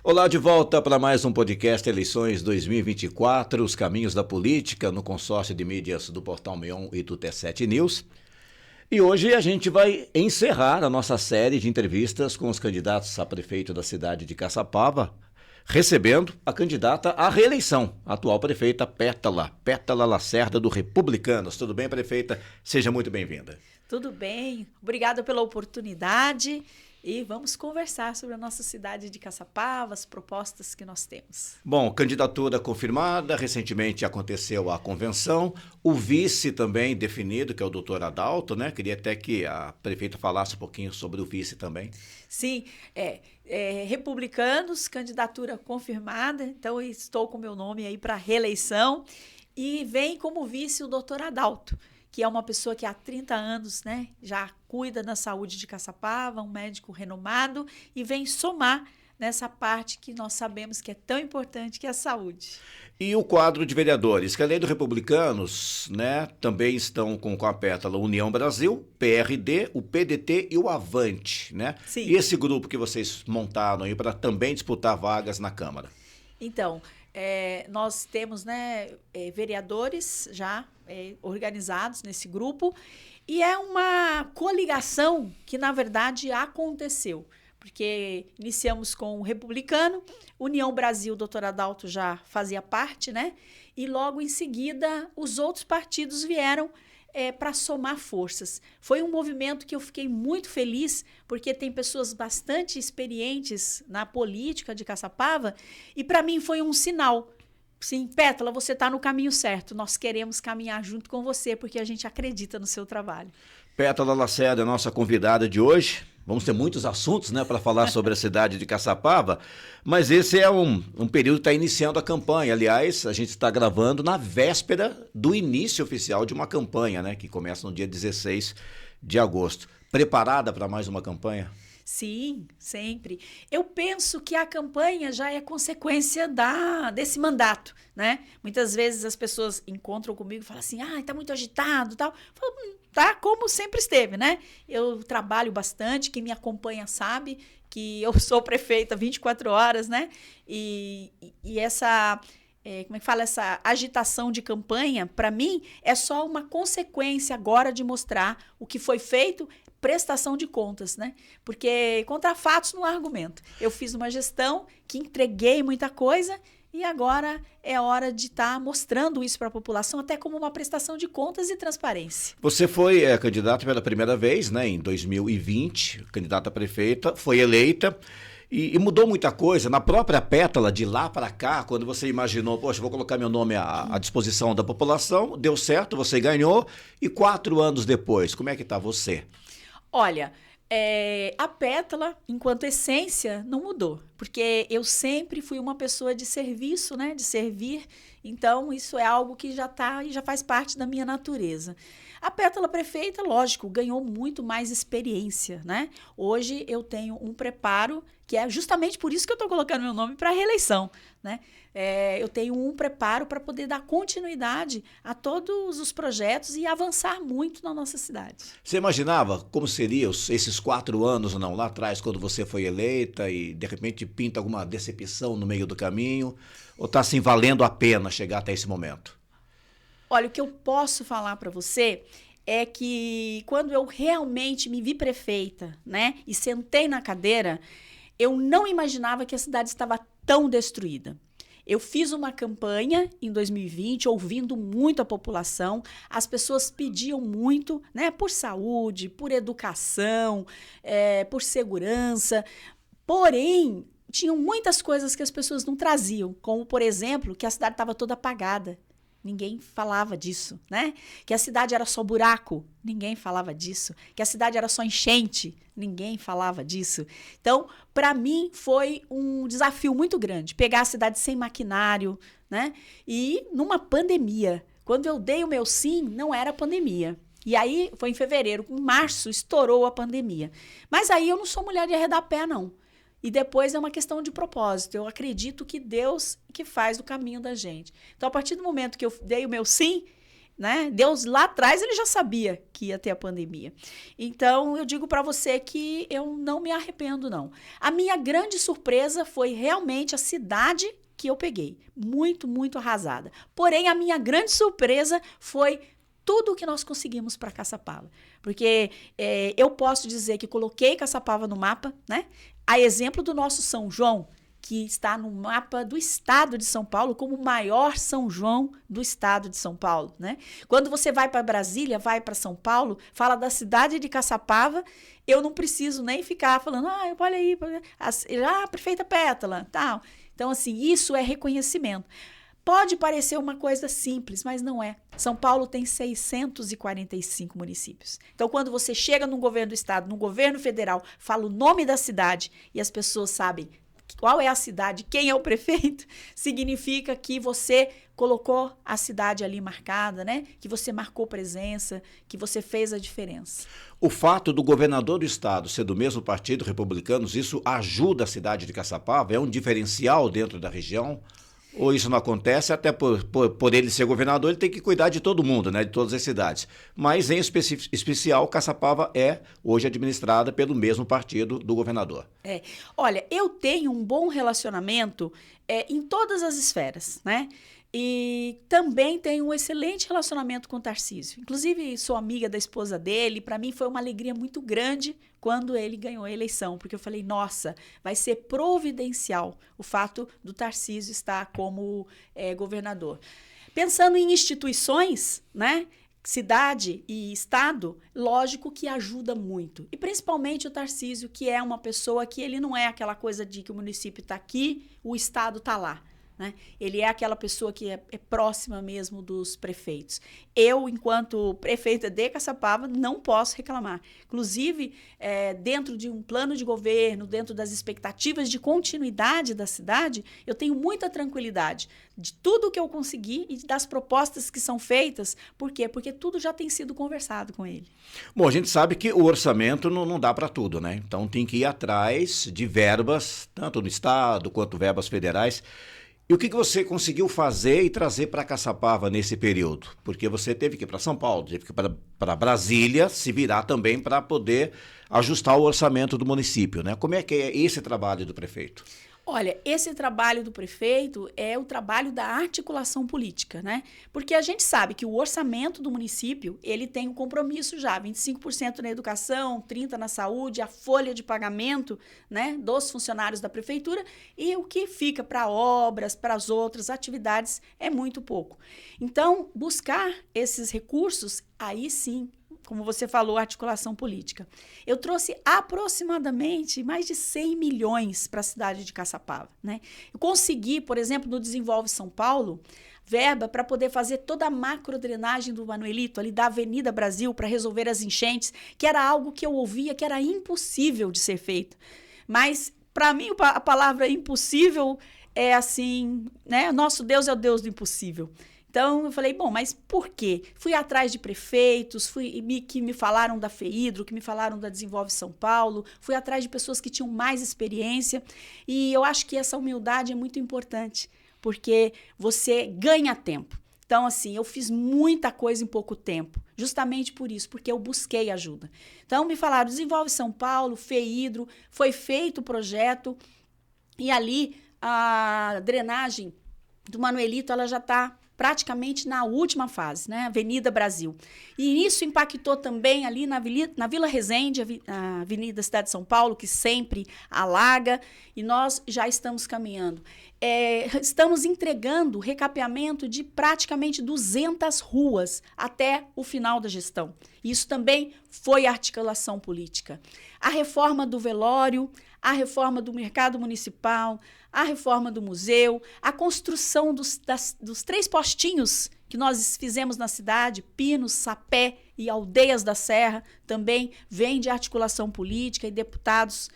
Olá, de volta para mais um podcast Eleições 2024, os caminhos da política no consórcio de mídias do Portal Meon e do T7 News. E hoje a gente vai encerrar a nossa série de entrevistas com os candidatos a prefeito da cidade de Caçapava, recebendo a candidata à reeleição, a atual prefeita Pétala Lacerda, do Republicanos. Tudo bem, prefeita? Seja muito bem-vinda. Tudo bem, obrigada pela oportunidade e vamos conversar sobre a nossa cidade de Caçapava, as propostas que nós temos. Bom, candidatura confirmada, recentemente aconteceu a convenção, o vice também definido, que é o doutor Adalto, né? Queria até que a prefeita falasse um pouquinho sobre o vice também. Sim, Republicanos, candidatura confirmada, então eu estou com meu nome aí para reeleição e vem como vice o doutor Adalto, que é uma pessoa que há 30 anos, né, já cuida da saúde de Caçapava, um médico renomado, e vem somar nessa parte que nós sabemos que é tão importante, que é a saúde. E o quadro de vereadores, que além do Republicanos, né, também estão com a Pétala União Brasil, PRD, o PDT e o Avante, né? Sim. E esse grupo que vocês montaram aí para também disputar vagas na Câmara? Então, nós temos, né, vereadores já organizados nesse grupo e é uma coligação que, na verdade, aconteceu. Porque iniciamos com o Republicano, União Brasil, o doutor Adalto já fazia parte, né? E logo em seguida os outros partidos vieram para somar forças. Foi um movimento que eu fiquei muito feliz, porque tem pessoas bastante experientes na política de Caçapava, e para mim foi um sinal. Sim, Pétala, você está no caminho certo. Nós queremos caminhar junto com você, porque a gente acredita no seu trabalho. Pétala Lacerda é a nossa convidada de hoje. Vamos ter muitos assuntos, né, para falar sobre a cidade de Caçapava, mas esse é um período que está iniciando a campanha. Aliás, a gente está gravando na véspera do início oficial de uma campanha, né, que começa no dia 16 de agosto. Preparada para mais uma campanha? Sim, sempre. Eu penso que a campanha já é consequência desse mandato, né? Muitas vezes as pessoas encontram comigo e falam assim, tá muito agitado e tal. Eu falo, tá como sempre esteve, né? Eu trabalho bastante, quem me acompanha sabe que eu sou prefeita 24 horas, né? E essa... como é que fala? Essa agitação de campanha, para mim, é só uma consequência agora de mostrar o que foi feito, prestação de contas, né? Porque contra fatos não há argumento. Eu fiz uma gestão que entreguei muita coisa e agora é hora de estar mostrando isso para a população, até como uma prestação de contas e transparência. Você foi candidata pela primeira vez, né, em 2020, candidata a prefeita, foi eleita. E mudou muita coisa. Na própria Pétala, de lá para cá, quando você imaginou, poxa, vou colocar meu nome à disposição da população, deu certo, você ganhou. E 4 anos depois, como é que está você? Olha, a Pétala, enquanto essência, não mudou. Porque eu sempre fui uma pessoa de serviço, né? De servir. Então, isso é algo que já faz parte da minha natureza. A Pétala prefeita, lógico, ganhou muito mais experiência, né? Hoje eu tenho um preparo, que é justamente por isso que eu estou colocando meu nome para a reeleição, né? Eu tenho um preparo para poder dar continuidade a todos os projetos e avançar muito na nossa cidade. Você imaginava como seriam esses 4 anos, não, lá atrás, quando você foi eleita e de repente pinta alguma decepção no meio do caminho? Ou está assim valendo a pena chegar até esse momento? Olha, o que eu posso falar para você é que quando eu realmente me vi prefeita, né, e sentei na cadeira, eu não imaginava que a cidade estava tão destruída. Eu fiz uma campanha em 2020, ouvindo muito a população, as pessoas pediam muito, né, por saúde, por educação, por segurança, porém, tinham muitas coisas que as pessoas não traziam, como, por exemplo, que a cidade estava toda apagada. Ninguém falava disso, né? Que a cidade era só buraco, ninguém falava disso. Que a cidade era só enchente, ninguém falava disso. Então, para mim, foi um desafio muito grande, pegar a cidade sem maquinário, né? E numa pandemia. Quando eu dei o meu sim, não era pandemia. E aí, foi em fevereiro, em março, estourou a pandemia. Mas aí eu não sou mulher de arredar pé, não. E depois é uma questão de propósito. Eu acredito que Deus que faz o caminho da gente. Então, a partir do momento que eu dei o meu sim, né? Deus lá atrás ele já sabia que ia ter a pandemia. Então eu digo para você que eu não me arrependo, não. A minha grande surpresa foi realmente a cidade que eu peguei. Muito, muito arrasada. Porém, a minha grande surpresa foi tudo o que nós conseguimos para Caçapava. Porque eu posso dizer que coloquei Caçapava no mapa, né? A exemplo do nosso São João, que está no mapa do estado de São Paulo como o maior São João do estado de São Paulo, né? Quando você vai para Brasília, vai para São Paulo, fala da cidade de Caçapava, eu não preciso nem ficar falando, olha aí, prefeita Pétala, tal. Então, assim, isso é reconhecimento. Pode parecer uma coisa simples, mas não é. São Paulo tem 645 municípios. Então, quando você chega no governo do estado, no governo federal, fala o nome da cidade e as pessoas sabem qual é a cidade, quem é o prefeito, significa que você colocou a cidade ali marcada, né? Que você marcou presença, que você fez a diferença. O fato do governador do estado ser do mesmo partido, Republicanos, isso ajuda a cidade de Caçapava? É um diferencial dentro da região? Ou isso não acontece? Até por ele ser governador, ele tem que cuidar de todo mundo, né? De todas as cidades. Mas, em especial, Caçapava é hoje administrada pelo mesmo partido do governador. Olha, eu tenho um bom relacionamento em todas as esferas, né? E também tenho um excelente relacionamento com o Tarcísio. Inclusive, sou amiga da esposa dele. Para mim, foi uma alegria muito grande quando ele ganhou a eleição, porque eu falei, nossa, vai ser providencial o fato do Tarcísio estar como governador. Pensando em instituições, né? Cidade e estado, lógico que ajuda muito. E principalmente o Tarcísio, que é uma pessoa que ele não é aquela coisa de que o município está aqui, o estado está lá. Né? Ele é aquela pessoa que é próxima mesmo dos prefeitos. Eu, enquanto prefeita de Caçapava, não posso reclamar. Inclusive, dentro de um plano de governo, dentro das expectativas de continuidade da cidade, eu tenho muita tranquilidade de tudo que eu consegui e das propostas que são feitas. Por quê? Porque tudo já tem sido conversado com ele. Bom, a gente sabe que o orçamento não dá para tudo, né? Então tem que ir atrás de verbas, tanto no estado quanto verbas federais. E o que você conseguiu fazer e trazer para Caçapava nesse período? Porque você teve que ir para São Paulo, teve que ir para Brasília, se virar também para poder ajustar o orçamento do município, né? Como é que é esse trabalho do prefeito? Olha, esse trabalho do prefeito é o trabalho da articulação política, né? Porque a gente sabe que o orçamento do município, ele tem um compromisso já, 25% na educação, 30% na saúde, a folha de pagamento, né, dos funcionários da prefeitura, e o que fica para obras, para as outras atividades, é muito pouco. Então, buscar esses recursos, aí sim, como você falou, articulação política. Eu trouxe aproximadamente mais de 100 milhões para a cidade de Caçapava, né? Eu consegui, por exemplo, no Desenvolve São Paulo, verba para poder fazer toda a macrodrenagem do Manuelito, ali da Avenida Brasil, para resolver as enchentes, que era algo que eu ouvia que era impossível de ser feito. Mas, para mim, a palavra impossível é assim, né? Nosso Deus é o Deus do impossível. Então, eu falei, bom, mas por quê? Fui atrás de prefeitos, que me falaram da FEIDRO, que me falaram da Desenvolve São Paulo, fui atrás de pessoas que tinham mais experiência, e eu acho que essa humildade é muito importante, porque você ganha tempo. Então, assim, eu fiz muita coisa em pouco tempo, justamente por isso, porque eu busquei ajuda. Então, me falaram, Desenvolve São Paulo, FEIDRO, foi feito o projeto, e ali a drenagem do Manuelito, ela já está praticamente na última fase, né? Avenida Brasil. E isso impactou também ali na Vila Resende, a Avenida Cidade de São Paulo, que sempre alaga, e nós já estamos caminhando. Estamos entregando recapeamento de praticamente 200 ruas até o final da gestão. Isso também foi articulação política. A reforma do velório, a reforma do mercado municipal, a reforma do museu, a construção dos 3 postinhos que nós fizemos na cidade, Pinos, Sapé e Aldeias da Serra, também vem de articulação política e deputados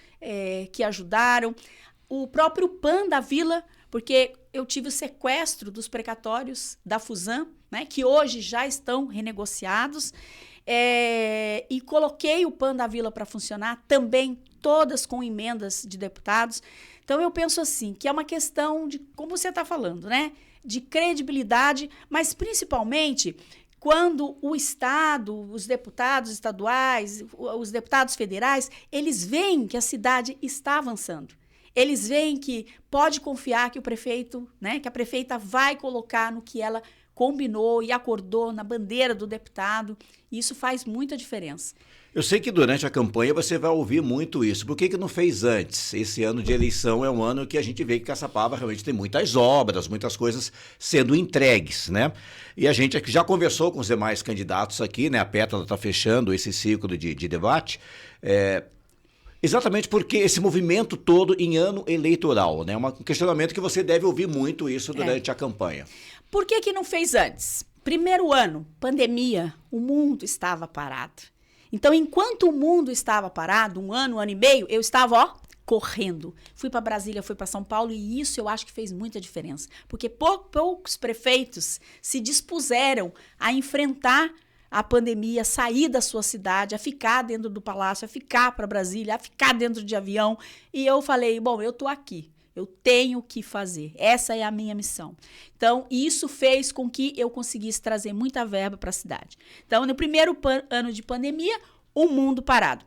que ajudaram. O próprio PAN da Vila, porque eu tive o sequestro dos precatórios da Fusan, né, que hoje já estão renegociados, e coloquei o PAN da Vila para funcionar, também todas com emendas de deputados. Então, eu penso assim, que é uma questão de, como você está falando, né, de credibilidade, mas principalmente quando o Estado, os deputados estaduais, os deputados federais, eles veem que a cidade está avançando. Eles veem que pode confiar que o prefeito, né, que a prefeita vai colocar no que ela combinou e acordou na bandeira do deputado. E isso faz muita diferença. Eu sei que durante a campanha você vai ouvir muito isso. Por que não fez antes? Esse ano de eleição é um ano que a gente vê que Caçapava realmente tem muitas obras, muitas coisas sendo entregues, né? E a gente já conversou com os demais candidatos aqui, né? A Pétala está fechando esse ciclo de debate. Exatamente porque esse movimento todo em ano eleitoral, né? Um questionamento que você deve ouvir muito isso durante a campanha. Por que não fez antes? Primeiro ano, pandemia, o mundo estava parado. Então, enquanto o mundo estava parado, um ano e meio, eu estava, correndo. Fui para Brasília, fui para São Paulo e isso eu acho que fez muita diferença. Porque poucos prefeitos se dispuseram a enfrentar a pandemia, a sair da sua cidade, a ficar dentro do palácio, a ficar para Brasília, a ficar dentro de avião. E eu falei, bom, eu tô aqui. Eu tenho que fazer. Essa é a minha missão. Então, isso fez com que eu conseguisse trazer muita verba para a cidade. Então, no primeiro ano de pandemia, o mundo parado.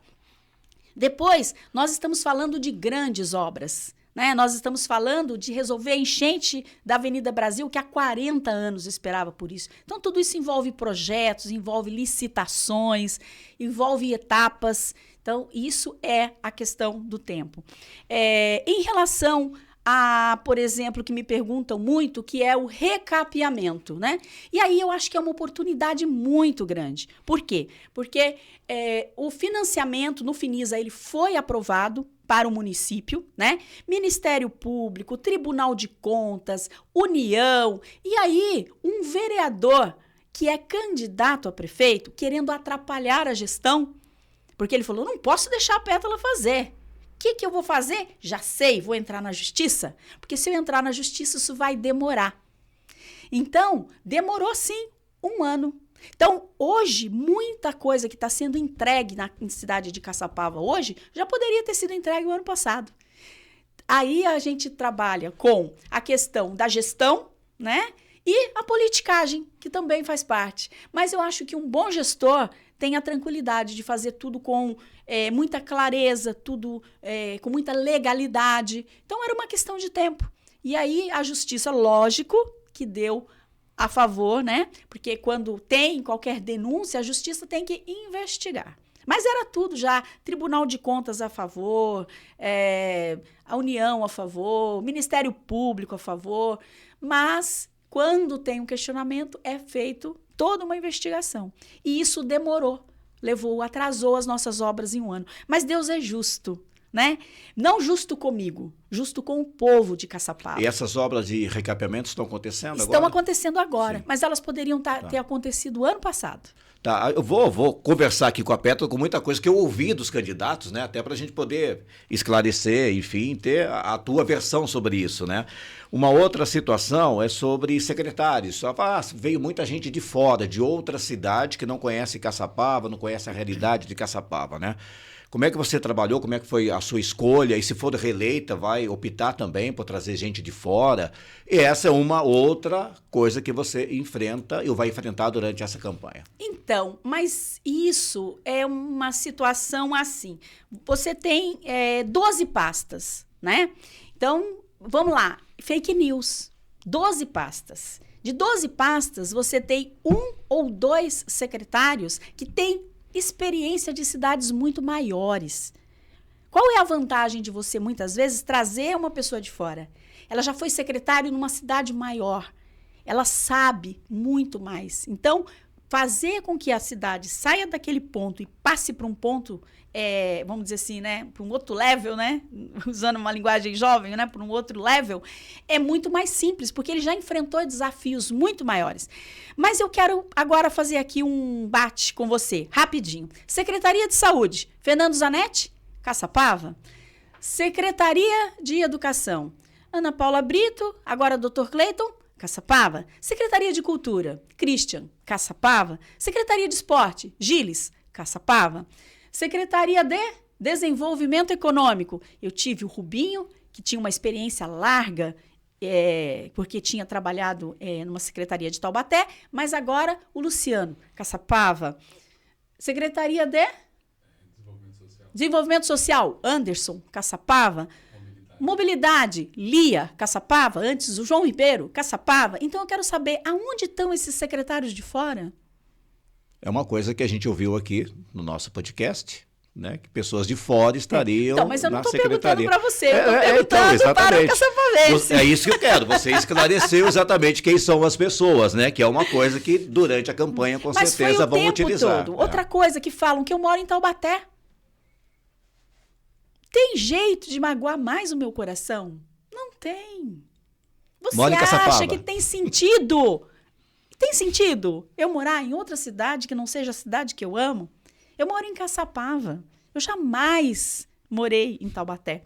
Depois, nós estamos falando de grandes obras, né? Nós estamos falando de resolver a enchente da Avenida Brasil, que há 40 anos esperava por isso. Então, tudo isso envolve projetos, envolve licitações, envolve etapas. Então, isso é a questão do tempo. Em relação a, por exemplo, que me perguntam muito, que é o recapeamento, né? E aí eu acho que é uma oportunidade muito grande. Por quê? Porque o financiamento no Finisa ele foi aprovado para o município, né? Ministério Público, Tribunal de Contas, União, e aí um vereador que é candidato a prefeito, querendo atrapalhar a gestão, porque ele falou, não posso deixar a Pétala fazer. O que eu vou fazer? Já sei, vou entrar na justiça. Porque se eu entrar na justiça, isso vai demorar. Então, demorou sim 1 ano. Então, hoje, muita coisa que está sendo entregue na cidade de Caçapava hoje, já poderia ter sido entregue o ano passado. Aí a gente trabalha com a questão da gestão, né? E a politicagem, que também faz parte. Mas eu acho que um bom gestor tem a tranquilidade de fazer tudo com muita clareza, tudo com muita legalidade. Então, era uma questão de tempo. E aí, a justiça, lógico, que deu a favor, né? Porque quando tem qualquer denúncia, a justiça tem que investigar. Mas era tudo já, Tribunal de Contas a favor, a União a favor, Ministério Público a favor, mas quando tem um questionamento, é feito toda uma investigação. E isso demorou, atrasou as nossas obras em 1 ano. Mas Deus é justo, né? Não justo comigo, justo com o povo de Caçapava. E essas obras de recapeamento estão acontecendo agora? Estão acontecendo agora, Sim. Mas elas poderiam ter acontecido ano passado. Tá, eu vou conversar aqui com a Pétala com muita coisa que eu ouvi dos candidatos, né? Até para a gente poder esclarecer, enfim, ter a tua versão sobre isso, né? Uma outra situação é sobre secretários. Veio muita gente de fora, de outra cidade que não conhece Caçapava, não conhece a realidade de Caçapava, né? Como é que você trabalhou? Como é que foi a sua escolha? E se for reeleita, vai optar também por trazer gente de fora? E essa é uma outra coisa que você enfrenta e vai enfrentar durante essa campanha. Então, mas isso é uma situação assim. Você tem 12 pastas, né? Então, vamos lá. Fake news. 12 pastas. De 12 pastas, você tem 1 ou 2 secretários que têm experiência de cidades muito maiores. Qual é a vantagem de você, muitas vezes, trazer uma pessoa de fora? Ela já foi secretária numa cidade maior. Ela sabe muito mais. Então, fazer com que a cidade saia daquele ponto e passe para um ponto, vamos dizer assim, né, para um outro level, né, usando uma linguagem jovem, né, para um outro level, é muito mais simples, porque ele já enfrentou desafios muito maiores. Mas eu quero agora fazer aqui um bate com você, rapidinho. Secretaria de Saúde, Fernando Zanetti, Caçapava. Secretaria de Educação, Ana Paula Brito, agora Dr. Cleiton, Caçapava. Secretaria de Cultura, Christian, Caçapava. Secretaria de Esporte, Giles, Caçapava. Secretaria de Desenvolvimento Econômico, eu tive o Rubinho, que tinha uma experiência larga porque tinha trabalhado numa secretaria de Taubaté, mas agora o Luciano Caçapava, Secretaria de Desenvolvimento Social, Anderson Caçapava, Mobilidade, Lia Caçapava, antes o João Ribeiro Caçapava. Então eu quero saber aonde estão esses secretários de fora? É uma coisa que a gente ouviu aqui no nosso podcast, né? Que pessoas de fora estariam então, mas eu não na estou perguntando secretaria. para você, eu estou perguntando então, para o Caçapavense. É isso que eu quero, você esclareceu exatamente quem são as pessoas, né? Que é uma coisa que durante a campanha com mas certeza foi o vão tempo utilizar. Todo. Outra coisa que falam que eu moro em Taubaté. Tem jeito de magoar mais o meu coração? Não tem. Você acha que tem sentido? Tem sentido eu morar em outra cidade que não seja a cidade que eu amo? Eu moro em Caçapava. Eu jamais morei em Taubaté.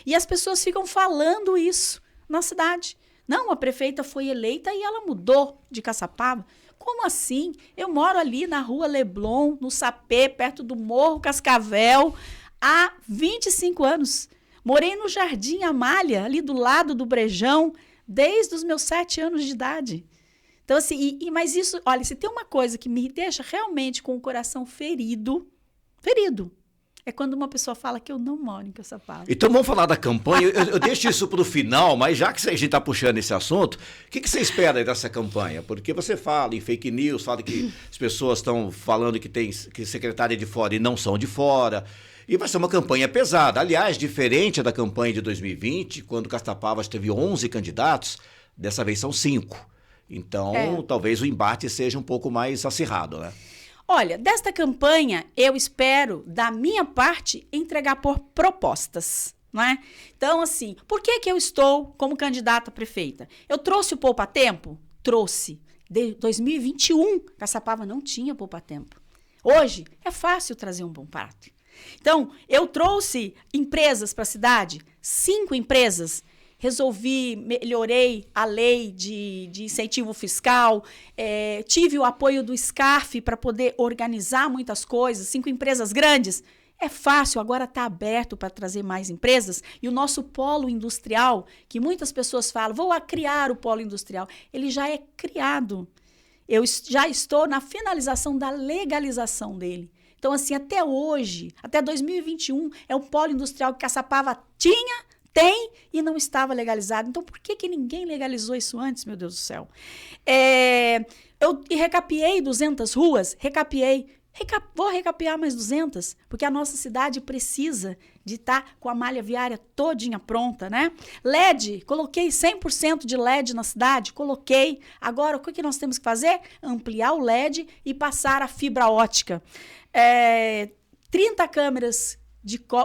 E as pessoas ficam falando isso na cidade. Não, a prefeita foi eleita e ela mudou de Caçapava. Como assim? Eu moro ali na rua Leblon, no Sapê, perto do Morro Cascavel, há 25 anos. Morei no Jardim Amália, ali do lado do Brejão, desde os meus 7 anos de idade. Então, assim, mas isso, olha, se tem uma coisa que me deixa realmente com o coração ferido, é quando uma pessoa fala que eu não moro em Caçapava. Então vamos falar da campanha. Eu deixo isso para o final, mas já que a gente está puxando esse assunto, o que você espera dessa campanha? Porque você fala em fake news, fala que as pessoas estão falando que tem secretária de fora e não são de fora. E vai ser uma campanha pesada. Aliás, diferente da campanha de 2020, quando Caçapava teve 11 candidatos, dessa vez são 5. Então, talvez o embate seja um pouco mais acirrado, né? Olha, desta campanha, eu espero, da minha parte, entregar por propostas, né? Então, assim, por que eu estou como candidata a prefeita? Eu trouxe o Poupa Tempo? Trouxe. De 2021, Caçapava não tinha Poupa Tempo. Hoje, é fácil trazer um bom prato. Então, eu trouxe empresas para a cidade, 5 empresas. Melhorei a lei de incentivo fiscal, tive o apoio do SCARF para poder organizar muitas coisas, 5 empresas grandes. É fácil, agora está aberto para trazer mais empresas. E o nosso polo industrial, que muitas pessoas falam, vou criar o polo industrial, ele já é criado. Eu já estou na finalização da legalização dele. Então, assim, até hoje, até 2021, é um polo industrial que Caçapava tem e não estava legalizado. Então, por que ninguém legalizou isso antes, meu Deus do céu? Eu recapeei 200 ruas, vou recapear mais 200, porque a nossa cidade precisa de estar com a malha viária todinha pronta, né? LED, coloquei 100% de LED na cidade, coloquei. Agora, o que nós temos que fazer? Ampliar o LED e passar a fibra ótica. 30 câmeras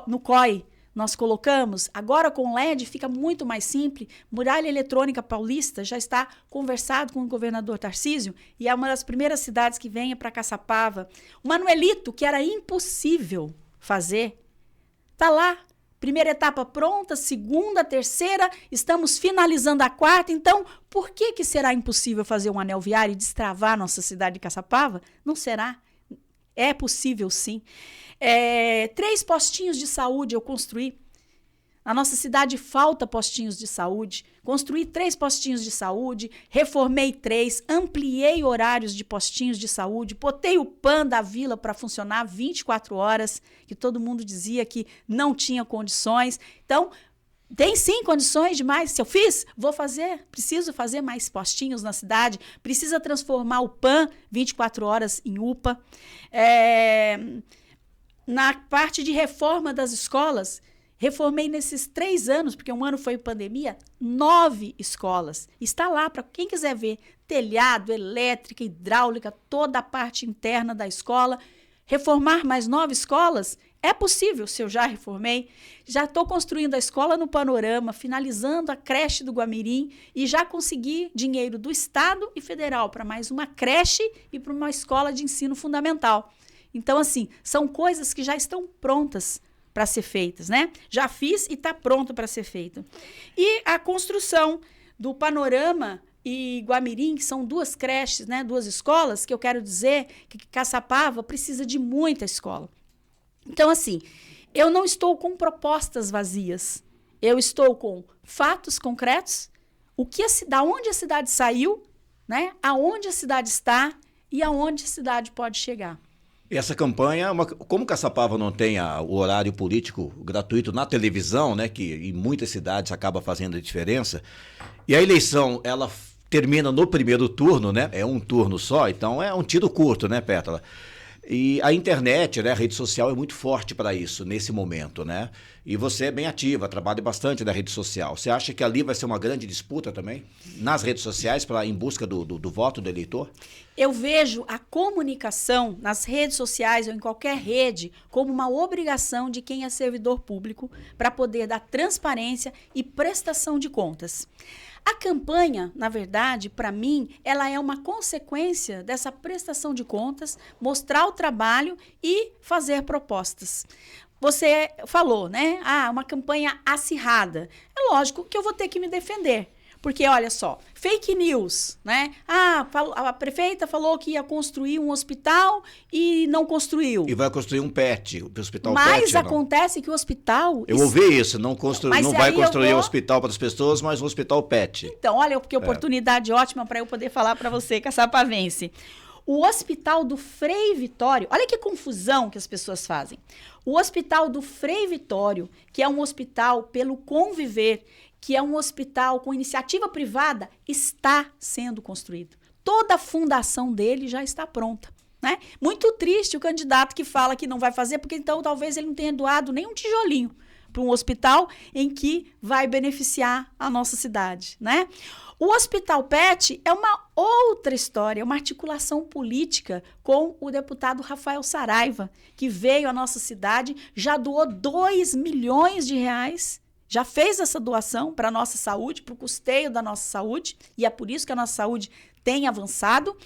no COI, nós colocamos, agora com LED fica muito mais simples. Muralha Eletrônica Paulista já está conversado com o governador Tarcísio e é uma das primeiras cidades que venha para Caçapava. O Manuelito, que era impossível fazer, está lá. Primeira etapa pronta, segunda, terceira, estamos finalizando a 4ª. Então, por que será impossível fazer um anel viário e destravar nossa cidade de Caçapava? Não será. É possível, sim. 3 postinhos de saúde eu construí. Na nossa cidade falta postinhos de saúde. Construí 3 postinhos de saúde, reformei 3, ampliei horários de postinhos de saúde, botei o PAN da vila para funcionar 24 horas, que todo mundo dizia que não tinha condições. Então, tem sim condições demais. Se eu fiz, vou fazer. Preciso fazer mais postinhos na cidade. Precisa transformar o PAN 24 horas em UPA. Na parte de reforma das escolas, reformei nesses 3 anos, porque um ano foi pandemia, 9 escolas. Está lá para quem quiser ver. Telhado, elétrica, hidráulica, toda a parte interna da escola. Reformar mais 9 escolas é possível, se eu já reformei. Já estou construindo a escola no Panorama, finalizando a creche do Guamirim e já consegui dinheiro do Estado e federal para mais uma creche e para uma escola de ensino fundamental. Então, assim, são coisas que já estão prontas para ser feitas, né? Já fiz e está pronto para ser feita. E a construção do Panorama e Guamirim, que são 2 creches, né? 2 escolas, que eu quero dizer que Caçapava precisa de muita escola. Então, assim, eu não estou com propostas vazias. Eu estou com fatos concretos, Da onde a cidade saiu, né? Aonde a cidade está e aonde a cidade pode chegar. E essa campanha, como Caçapava não tem o horário político gratuito na televisão, né, que em muitas cidades acaba fazendo a diferença, e a eleição, ela termina no primeiro turno, né, é um turno só, então é um tiro curto, né, Pétala? E a internet, né, a rede social é muito forte para isso, nesse momento, né? E você é bem ativa, trabalha bastante na rede social. Você acha que ali vai ser uma grande disputa também? Nas redes sociais, em busca do voto do eleitor? Eu vejo a comunicação nas redes sociais ou em qualquer rede como uma obrigação de quem é servidor público para poder dar transparência e prestação de contas. A campanha, na verdade, para mim, ela é uma consequência dessa prestação de contas, mostrar o trabalho e fazer propostas. Você falou, né? Uma campanha acirrada. É lógico que eu vou ter que me defender. Porque, olha só, fake news, né? A prefeita falou que ia construir um hospital e não construiu. E vai construir um PET, o hospital PET. Mas acontece que o hospital... Eu ouvi isso, não vai construir um hospital para as pessoas, mas um hospital PET. Então, olha que oportunidade ótima para eu poder falar para você, caçapavense. O Hospital do Frei Vitório, olha que confusão que as pessoas fazem. O Hospital do Frei Vitório, que é um hospital pelo conviver, que é um hospital com iniciativa privada, está sendo construído. Toda a fundação dele já está pronta, né? Muito triste o candidato que fala que não vai fazer, porque então talvez ele não tenha doado nem um tijolinho para um hospital em que vai beneficiar a nossa cidade, né? O Hospital PET é uma outra história, uma articulação política com o deputado Rafael Saraiva, que veio à nossa cidade, já doou 2 milhões de reais, já fez essa doação para a nossa saúde, para o custeio da nossa saúde, e é por isso que a nossa saúde tem avançado.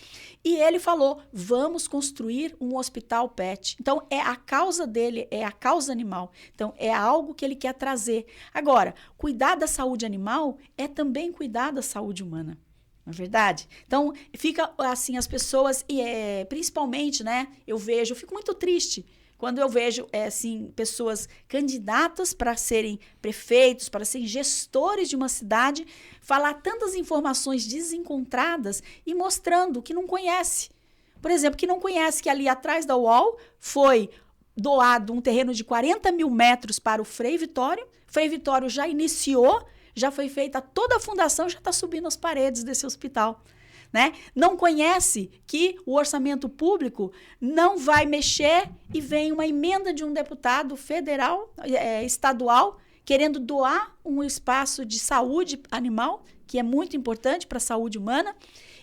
E ele falou, vamos construir um hospital PET. Então, a causa dele é a causa animal. Então, é algo que ele quer trazer. Agora, cuidar da saúde animal é também cuidar da saúde humana. Não é verdade? Então, fica assim, as pessoas, principalmente, né, eu fico muito triste quando eu vejo, pessoas candidatas para serem prefeitos, para serem gestores de uma cidade, falar tantas informações desencontradas e mostrando que não conhece. Por exemplo, que não conhece que ali atrás da UOL foi doado um terreno de 40 mil metros para o Frei Vitório. Frei Vitório já iniciou, já foi feita toda a fundação, já está subindo as paredes desse hospital. Né? Não conhece que o orçamento público não vai mexer e vem uma emenda de um deputado federal, estadual, querendo doar um espaço de saúde animal, que é muito importante para a saúde humana,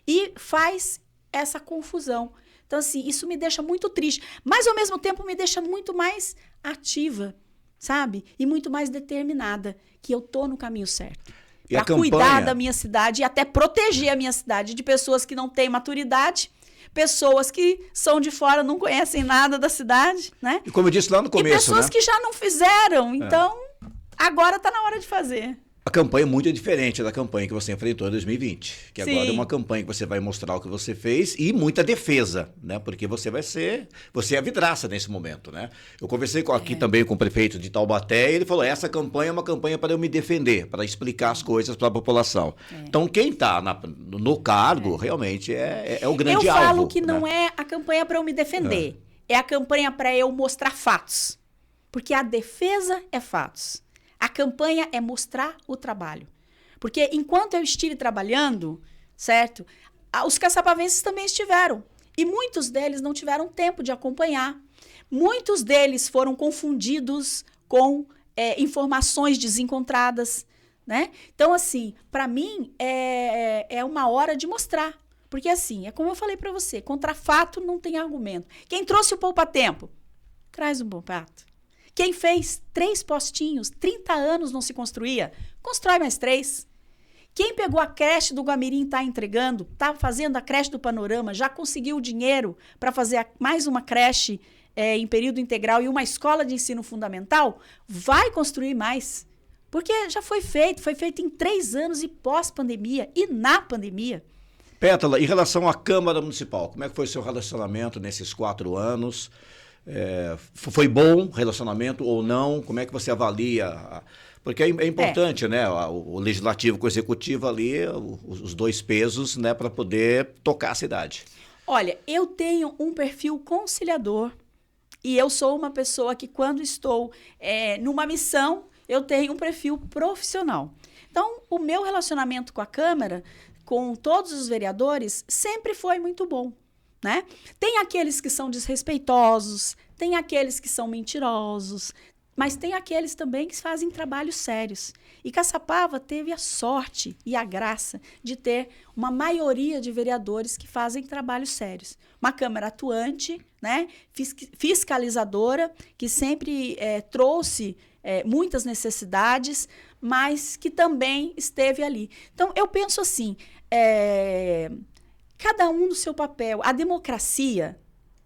e faz essa confusão. Então, assim, isso me deixa muito triste, mas, ao mesmo tempo, me deixa muito mais ativa, sabe? E muito mais determinada, que eu estou no caminho certo. Para cuidar da minha cidade e até proteger a minha cidade de pessoas que não têm maturidade, pessoas que são de fora, não conhecem nada da cidade, né? E como eu disse lá no começo, e pessoas que já não fizeram, então agora está na hora de fazer. A campanha é muito diferente da campanha que você enfrentou em 2020, que Sim. Agora é uma campanha que você vai mostrar o que você fez e muita defesa, né? Porque você é a vidraça nesse momento, né? Eu conversei aqui também com o prefeito de Taubaté e ele falou, essa campanha é uma campanha para eu me defender, para explicar as coisas para a população. Então, quem está no cargo, realmente, é o grande alvo. Eu falo que não é a campanha para eu me defender, é a campanha para eu mostrar fatos, porque a defesa é fatos. A campanha é mostrar o trabalho. Porque enquanto eu estive trabalhando, certo? Os caçapavenses também estiveram. E muitos deles não tiveram tempo de acompanhar. Muitos deles foram confundidos com informações desencontradas, né? Então, assim, para mim, é uma hora de mostrar. Porque, assim, é como eu falei para você, contra fato não tem argumento. Quem trouxe o poupa-tempo? Traz um poupa-tempo. Quem fez 3 postinhos, 30 anos não se construía, constrói mais 3. Quem pegou a creche do Guamirim e está entregando, está fazendo a creche do Panorama, já conseguiu o dinheiro para fazer mais uma creche em período integral e uma escola de ensino fundamental, vai construir mais. Porque já foi feito em 3 anos e pós-pandemia e na pandemia. Pétala, em relação à Câmara Municipal, como é que foi o seu relacionamento nesses 4 anos? Foi bom o relacionamento ou não? Como é que você avalia? Porque é importante, né? O legislativo com o executivo ali, os dois pesos, né? Para poder tocar a cidade. Olha, eu tenho um perfil conciliador e eu sou uma pessoa que quando estou numa missão, eu tenho um perfil profissional. Então, o meu relacionamento com a Câmara, com todos os vereadores, sempre foi muito bom, né? Tem aqueles que são desrespeitosos, tem aqueles que são mentirosos, mas tem aqueles também que fazem trabalhos sérios. E Caçapava teve a sorte e a graça de ter uma maioria de vereadores que fazem trabalhos sérios. Uma Câmara atuante, né, fiscalizadora, que sempre trouxe muitas necessidades, mas que também esteve ali. Então, eu penso assim, cada um no seu papel. A democracia,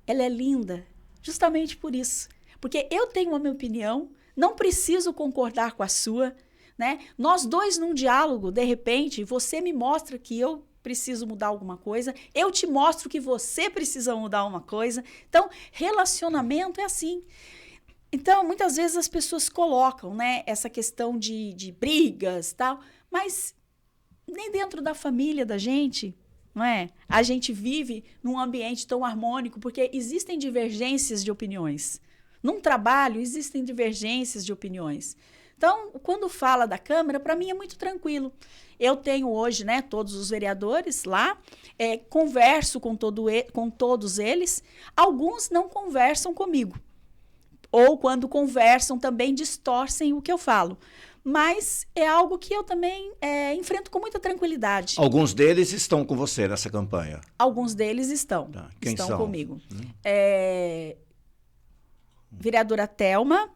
ela é linda justamente por isso. Porque eu tenho a minha opinião, não preciso concordar com a sua, né? Nós dois num diálogo, de repente, você me mostra que eu preciso mudar alguma coisa, eu te mostro que você precisa mudar uma coisa. Então, relacionamento é assim. Então, muitas vezes as pessoas colocam, né, essa questão de brigas e tal, mas nem dentro da família da gente, não é? A gente vive num ambiente tão harmônico, porque existem divergências de opiniões. Num trabalho, existem divergências de opiniões. Então, quando fala da Câmara, para mim é muito tranquilo. Eu tenho hoje, né, todos os vereadores lá, converso com todos eles. Alguns não conversam comigo. Ou quando conversam, também distorcem o que eu falo. Mas é algo que eu também enfrento com muita tranquilidade. Alguns deles estão com você nessa campanha? Alguns deles estão. Tá. Quem estão são? Comigo. Vereadora Thelma,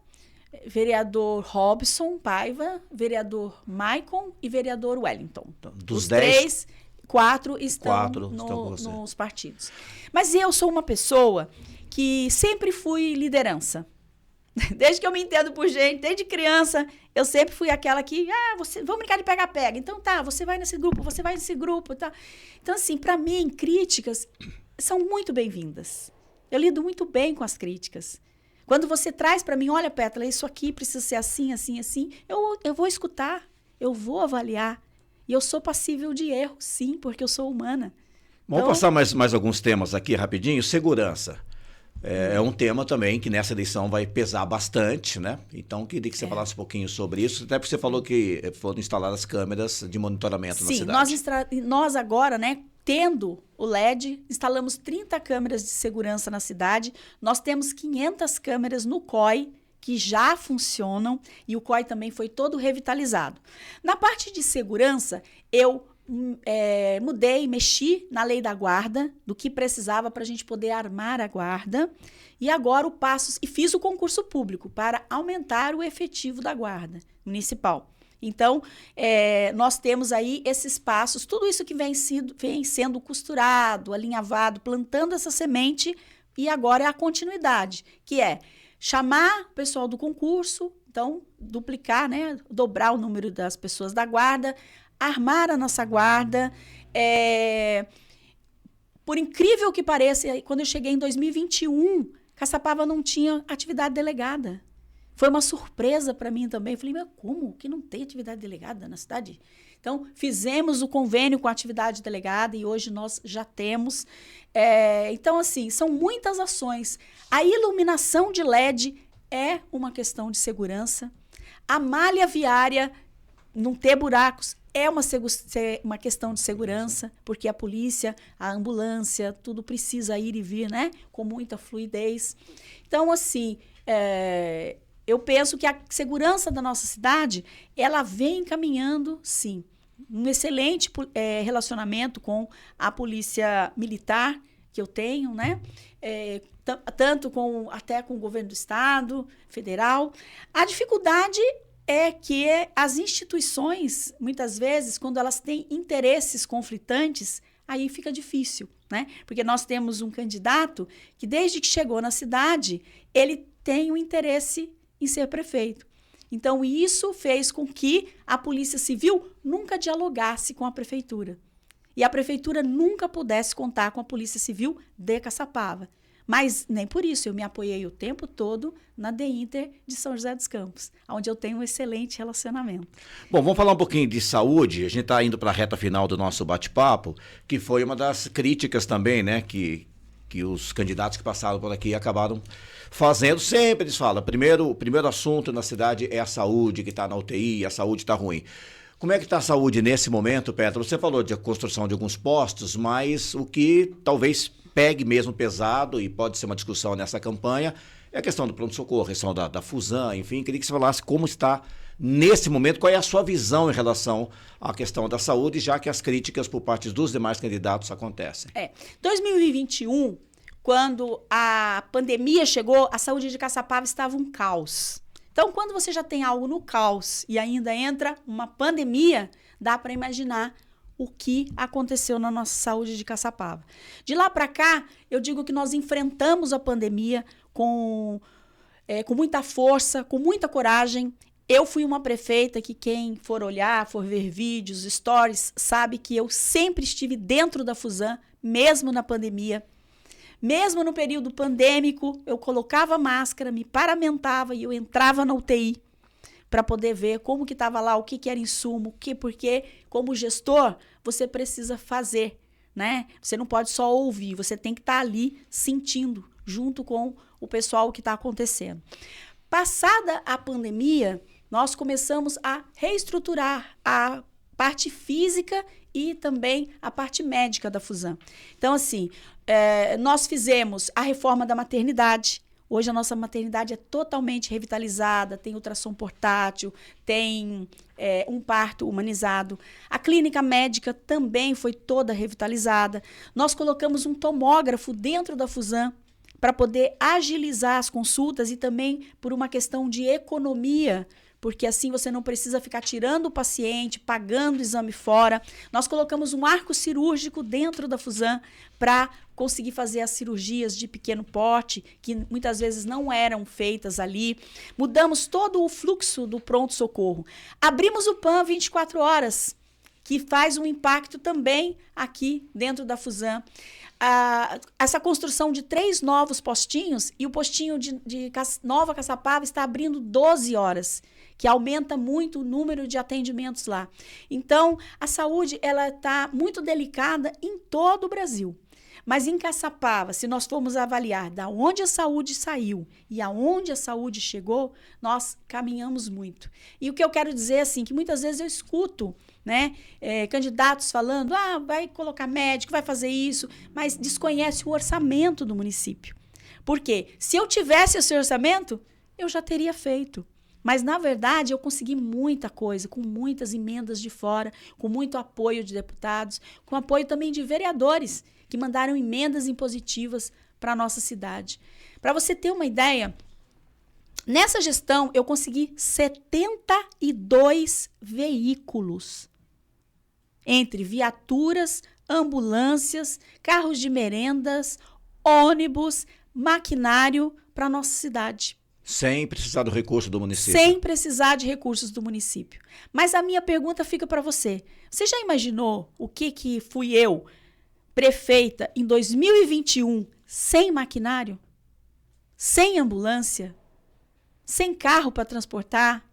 vereador Robson Paiva, vereador Maicon e vereador Wellington. Então, dos Os 10, 4 estão nos partidos. Mas eu sou uma pessoa que sempre fui liderança. Desde que eu me entendo por gente, desde criança, eu sempre fui aquela que, vamos brincar de pega-pega. Então tá, você vai nesse grupo, tá. Então assim, para mim, críticas são muito bem-vindas. Eu lido muito bem com as críticas. Quando você traz para mim, olha, Pétala, isso aqui precisa ser assim, assim, assim, eu vou escutar, eu vou avaliar. E eu sou passível de erro, sim, porque eu sou humana. Vamos passar mais alguns temas aqui rapidinho. Segurança. É um tema também que nessa eleição vai pesar bastante, né? Então, queria que você falasse um pouquinho sobre isso, até porque você falou que foram instaladas câmeras de monitoramento na cidade. Sim, nós agora, né, tendo o LED, instalamos 30 câmeras de segurança na cidade, nós temos 500 câmeras no COI, que já funcionam, e o COI também foi todo revitalizado. Na parte de segurança, eu mexi na lei da guarda, do que precisava para a gente poder armar a guarda, e agora fiz o concurso público para aumentar o efetivo da guarda municipal. Então, nós temos aí esses passos, tudo isso que vem sendo costurado, alinhavado, plantando essa semente, e agora é a continuidade, que é chamar o pessoal do concurso, então, duplicar, né, dobrar o número das pessoas da guarda, armar a nossa guarda. Por incrível que pareça, quando eu cheguei em 2021, Caçapava não tinha atividade delegada. Foi uma surpresa para mim também. Falei, mas como que não tem atividade delegada na cidade? Então, fizemos o convênio com a atividade delegada e hoje nós já temos. Então, assim, são muitas ações. A iluminação de LED é uma questão de segurança. A malha viária, não ter buracos, é uma questão de segurança, porque a polícia, a ambulância, tudo precisa ir e vir, né? Com muita fluidez. Então, assim, eu penso que a segurança da nossa cidade, ela vem caminhando, sim. Um excelente relacionamento com a polícia militar que eu tenho, né? Tanto até com o governo do estado, federal. A dificuldade é que as instituições, muitas vezes, quando elas têm interesses conflitantes, aí fica difícil, né? Porque nós temos um candidato que, desde que chegou na cidade, ele tem um interesse em ser prefeito. Então, isso fez com que a Polícia Civil nunca dialogasse com a prefeitura. E a prefeitura nunca pudesse contar com a Polícia Civil de Caçapava. Mas nem por isso, eu me apoiei o tempo todo na DEINTER de São José dos Campos, onde eu tenho um excelente relacionamento. Bom, vamos falar um pouquinho de saúde. A gente está indo para a reta final do nosso bate-papo, que foi uma das críticas também, né, que os candidatos que passaram por aqui acabaram fazendo. Sempre eles falam, o primeiro assunto na cidade é a saúde, que está na UTI, a saúde está ruim. Como é que está a saúde nesse momento, Petra? Você falou de construção de alguns postos, mas o que talvez pegue mesmo pesado, e pode ser uma discussão nessa campanha, é a questão do pronto-socorro, a questão da Fusan, enfim. Queria que você falasse como está nesse momento, qual é a sua visão em relação à questão da saúde, já que as críticas por parte dos demais candidatos acontecem. 2021, quando a pandemia chegou, a saúde de Caçapava estava um caos. Então, quando você já tem algo no caos e ainda entra uma pandemia, dá para imaginar o que aconteceu na nossa saúde de Caçapava. De lá para cá, eu digo que nós enfrentamos a pandemia com muita força, com muita coragem. Eu fui uma prefeita que quem for olhar, for ver vídeos, stories, sabe que eu sempre estive dentro da Fusan, mesmo na pandemia. Mesmo no período pandêmico, eu colocava máscara, me paramentava e eu entrava na UTI para poder ver como que estava lá, o que era insumo, porque como gestor você precisa fazer, né? Você não pode só ouvir, você tem que estar ali sentindo junto com o pessoal que está acontecendo. Passada a pandemia, nós começamos a reestruturar a parte física e também a parte médica da Fusan. Então, assim, nós fizemos a reforma da maternidade. Hoje a nossa maternidade é totalmente revitalizada, tem ultrassom portátil, tem um parto humanizado. A clínica médica também foi toda revitalizada. Nós colocamos um tomógrafo dentro da Fusan para poder agilizar as consultas e também por uma questão de economia, porque assim você não precisa ficar tirando o paciente, pagando o exame fora. Nós colocamos um arco cirúrgico dentro da Fusan para conseguir fazer as cirurgias de pequeno porte, que muitas vezes não eram feitas ali. Mudamos todo o fluxo do pronto-socorro. Abrimos o PAN 24 horas, que faz um impacto também aqui dentro da Fusan. Essa construção de 3 novos postinhos, e o postinho de Nova Caçapava está abrindo 12 horas, que aumenta muito o número de atendimentos lá. Então, a saúde ela está muito delicada em todo o Brasil. Mas em Caçapava, se nós formos avaliar da onde a saúde saiu e aonde a saúde chegou, nós caminhamos muito. E o que eu quero dizer é assim, que muitas vezes eu escuto, né, candidatos falando, vai colocar médico, vai fazer isso, mas desconhece o orçamento do município. Por quê? Se eu tivesse esse orçamento, eu já teria feito. Mas, na verdade, eu consegui muita coisa, com muitas emendas de fora, com muito apoio de deputados, com apoio também de vereadores, que mandaram emendas impositivas para a nossa cidade. Para você ter uma ideia, nessa gestão eu consegui 72 veículos, entre viaturas, ambulâncias, carros de merendas, ônibus, maquinário para a nossa cidade. Sem precisar do recurso do município. Sem precisar de recursos do município. Mas a minha pergunta fica para você. Você já imaginou o que fui eu, prefeita, em 2021, sem maquinário? Sem ambulância? Sem carro para transportar?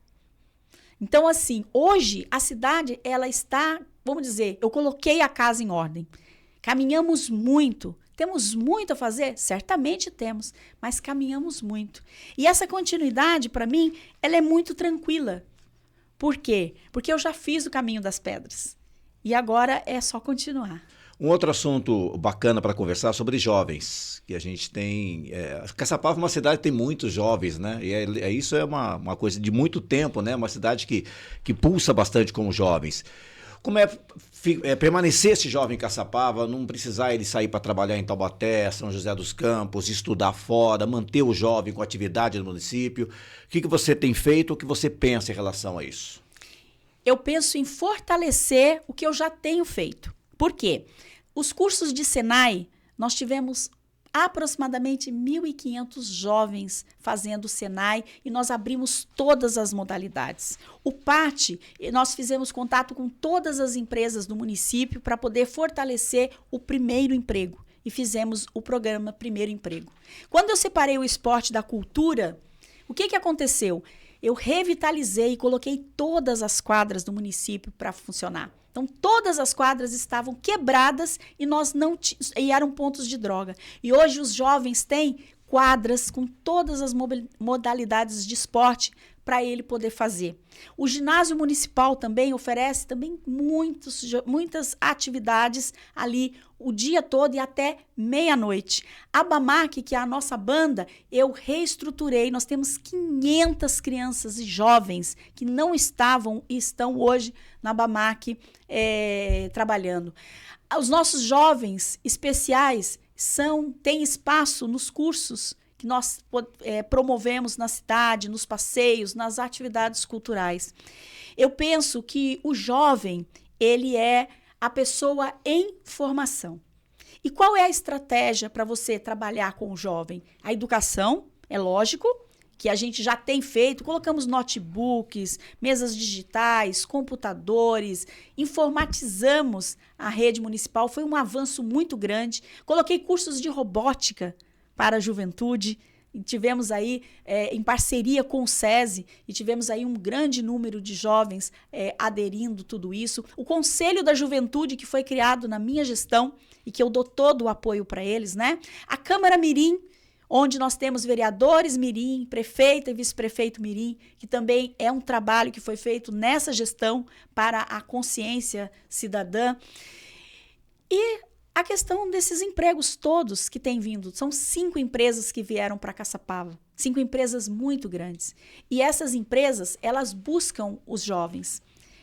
Então, assim, hoje a cidade, ela está, vamos dizer, eu coloquei a casa em ordem. Caminhamos muito. Temos muito a fazer? Certamente temos, mas caminhamos muito. E essa continuidade, para mim, ela é muito tranquila. Por quê? Porque eu já fiz o caminho das pedras. E agora é só continuar. Um outro assunto bacana para conversar sobre jovens, que a gente tem... Caçapava é uma cidade que tem muitos jovens, né? E isso é uma coisa de muito tempo, né? Uma cidade que pulsa bastante com os jovens. Como é permanecer esse jovem em Caçapava, não precisar ele sair para trabalhar em Taubaté, São José dos Campos, estudar fora, manter o jovem com atividade no município? O que você tem feito, o que você pensa em relação a isso? Eu penso em fortalecer o que eu já tenho feito. Por quê? Os cursos de Senai, nós tivemos aproximadamente 1.500 jovens fazendo o Senai e nós abrimos todas as modalidades. O PAT, nós fizemos contato com todas as empresas do município para poder fortalecer o primeiro emprego. e fizemos o programa Primeiro Emprego. Quando eu separei o esporte da cultura, o que aconteceu? Eu revitalizei e coloquei todas as quadras do município para funcionar. Então, todas as quadras estavam quebradas e eram pontos de droga. E hoje os jovens têm quadras com todas as modalidades de esporte para ele poder fazer. O ginásio municipal também oferece muitas atividades ali o dia todo e até meia-noite. A BAMAC, que é a nossa banda, eu reestruturei. Nós temos 500 crianças e jovens que não estavam e estão hoje na BAMAC trabalhando. Os nossos jovens especiais têm espaço nos cursos que nós promovemos na cidade, nos passeios, nas atividades culturais. Eu penso que o jovem, ele é a pessoa em formação. E qual é a estratégia para você trabalhar com o jovem? A educação, é lógico, que a gente já tem feito, colocamos notebooks, mesas digitais, computadores, informatizamos a rede municipal, foi um avanço muito grande. Coloquei cursos de robótica para a juventude, e tivemos aí, em parceria com o SESI, e tivemos aí um grande número de jovens aderindo tudo isso. O Conselho da Juventude, que foi criado na minha gestão, e que eu dou todo o apoio para eles, né? A Câmara Mirim, onde nós temos vereadores mirim, prefeita e vice-prefeito mirim, que também é um trabalho que foi feito nessa gestão para a consciência cidadã. E a questão desses empregos todos que têm vindo. São 5 empresas que vieram para Caçapava, 5 empresas muito grandes. E essas empresas, elas buscam os jovens.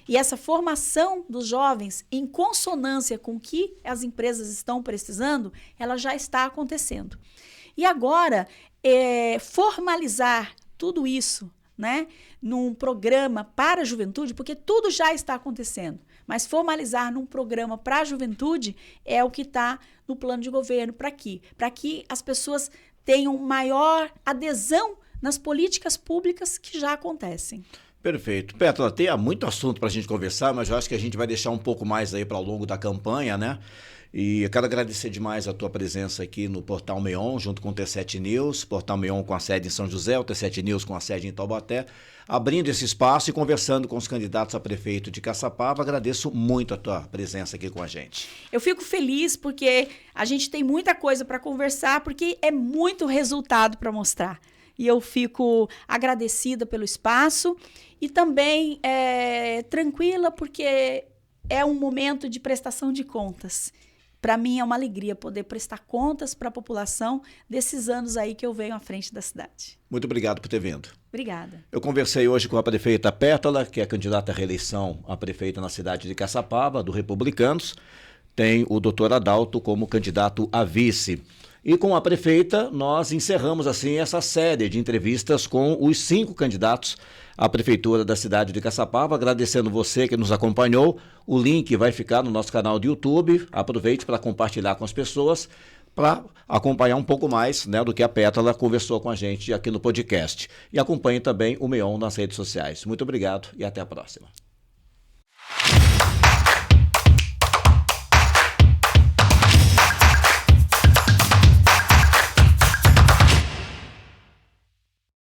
E essa formação dos jovens, em consonância com o que as empresas estão precisando, ela já está acontecendo. E agora, formalizar tudo isso, né, num programa para a juventude, porque tudo já está acontecendo, mas formalizar num programa para a juventude é o que está no plano de governo para que as pessoas tenham maior adesão nas políticas públicas que já acontecem. Perfeito. Pétala, tem muito assunto para a gente conversar, mas eu acho que a gente vai deixar um pouco mais aí para ao longo da campanha, né? E eu quero agradecer demais a tua presença aqui no Portal Meon, junto com o T7 News, Portal Meon com a sede em São José, o T7 News com a sede em Taubaté, abrindo esse espaço e conversando com os candidatos a prefeito de Caçapava. Agradeço muito a tua presença aqui com a gente. Eu fico feliz porque a gente tem muita coisa para conversar, porque é muito resultado para mostrar. E eu fico agradecida pelo espaço e também tranquila porque é um momento de prestação de contas. Para mim é uma alegria poder prestar contas para a população desses anos aí que eu venho à frente da cidade. Muito obrigado por ter vindo. Obrigada. Eu conversei hoje com a prefeita Pétala, que é candidata à reeleição a prefeita na cidade de Caçapava, do Republicanos. Tem o doutor Adalto como candidato a vice. E com a prefeita, nós encerramos assim essa série de entrevistas com os 5 candidatos à prefeitura da cidade de Caçapava. Agradecendo você que nos acompanhou. O link vai ficar no nosso canal do YouTube. Aproveite para compartilhar com as pessoas, para acompanhar um pouco mais, né, do que a Pétala conversou com a gente aqui no podcast. E acompanhe também o Meon nas redes sociais. Muito obrigado e até a próxima.